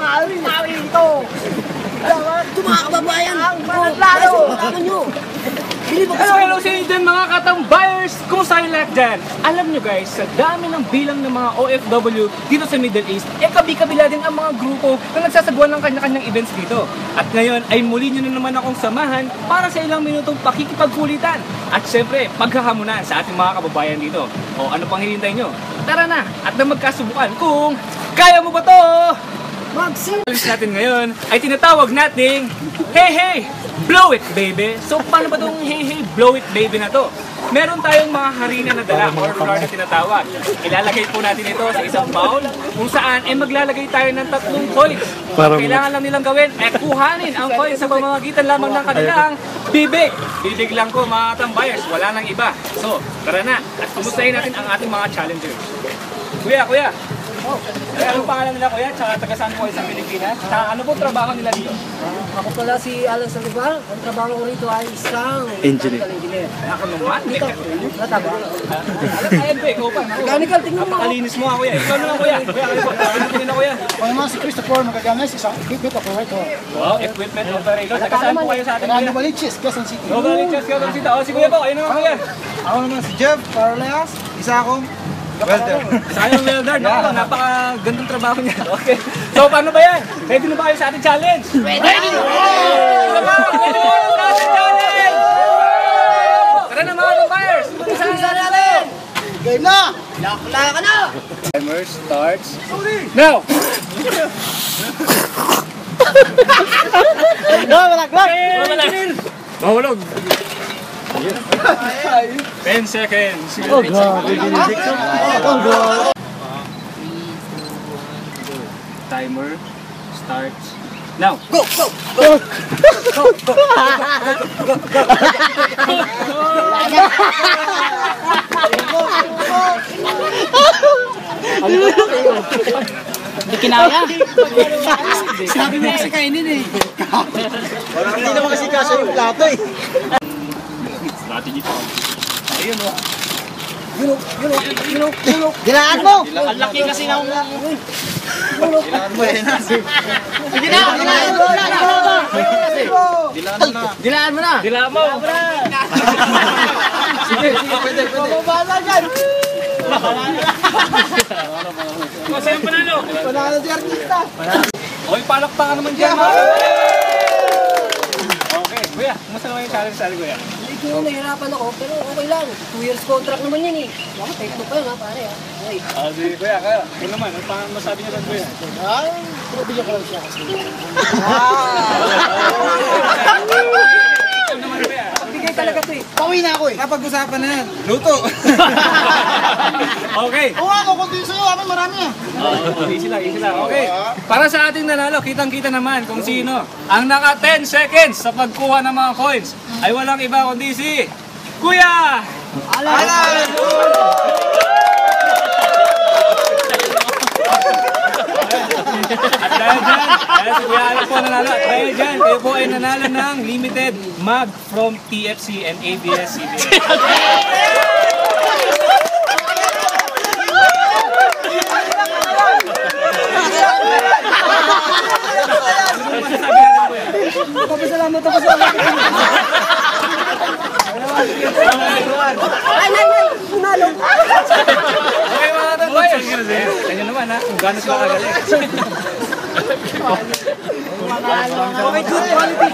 Pawi ito. Ito mga kababayan. Ang mananalo. Hello sa inyo dyan mga katambayers! Kumusta kayo lahat dyan? Alam nyo guys, sa dami ng bilang ng mga OFW dito sa Middle East, kabi-kabila din ang mga grupo na nagsasagawa ng kanya-kanyang events dito. At ngayon ay muli nyo na naman akong samahan para sa ilang minutong pakikipagkulitan. At syempre, paghahamunan sa ating mga kababayan dito. O ano pang hinihintay nyo? Tara na! At na magkasubukan kung kaya mo ba to? Alis natin ngayon ay tinatawag nating Hey Hey! Blow it baby! So paano ba itong Hey Hey! Blow it baby na to? Meron tayong mga harina na dala or flour na tinatawag. Ilalagay po natin ito sa isang bowl kung saan ay maglalagay tayo ng 3 coins. Kailangan lang nilang gawin ay kuhanin ang coins sa pamamagitan lamang ng kanilang bibig. Bibig lang ko mga tambayers, wala nang iba. So tara na at kumustahin natin ang ating mga challengers. Kuya! Anong pangalan nila kuya? Tsaka taga saan po kayo sa Pilipinas? Tsaka ano po trabaho nila dito? Ako pala si Alan Saldivar. Ang trabaho ko rito ay isang engineer. Ako naman, Nataba. Ayan ba, ikaw pa. Mechanical, tingnan mo. Napakalinis mo kuya. Ikaw naman kuya. Ano po nila kuya? Ako naman si Christopher Magagames, isang equipment operator. Wow, equipment operator. Taga saan po kayo sa atin kuya? Novaliches, Quezon City. Novaliches, Quezon City. O si kuya po, ayun naman kuya. Ako naman si Jeff Carleas, isa akong welder. Sayang welder, napakagandang trabaho niya. Okay. So paano ba yan? Ready na ba kayo sa ating challenge? Ready! Ready na ba? Ready na sa ating challenge! Tara na mga buyers! Sa natin! Game na! Lakla ka na! Timer starts now! Mahulog! 10 seconds. Oh God, Timer starts now. Go! Hindi kinaya. Sabi mo kasi kainin eh. Hindi naman kasi kasya yung plato eh. Strategy po. Ayun o. Dilaan mo! Ang laki kasi ng... Kailangan mo eh. Sige na! Dilaan mo na! Dilaan mo! Sige, pwede. Mababala dyan! O, sa'yo panalo? Panalo si artista! Okay, palakpakan naman dyan. Okay, kuya, kumusta naman yung challenge sa atin, kuya? Medyo nahirapan ako, pero okay lang. 2 years contract naman yan eh. Ako, take 2 pa yun ha, pare ha. Okay. Sige, kuya, kaya. Kung naman, ano masabi niyo doon, kuya? Ay, pinabigyan ko lang siya kasi. Ano naman, kuya? Pagbigay talaga to eh. Pauwi na ako eh. Napag-usapan na yan. Luto. Okay. Oo ako, kunti sa'yo. Amin marami ah. Easy lang. Okay. Para sa ating nanalo, kitang-kita naman kung sino ang naka 10 seconds sa pagkuha ng mga coins ay walang iba kundi si Kuya Alan! At dahil dyan, si Kuya Alan po nanalo. At dahil dyan, kayo po ay nanalo ng limited mug from TFC and ABS-CBN. Papasalamat ako sa mga. Ay! Punalo! Okay mga tambayers, kanya naman ha, kung gano'n sila kagaling. Okay, good quality.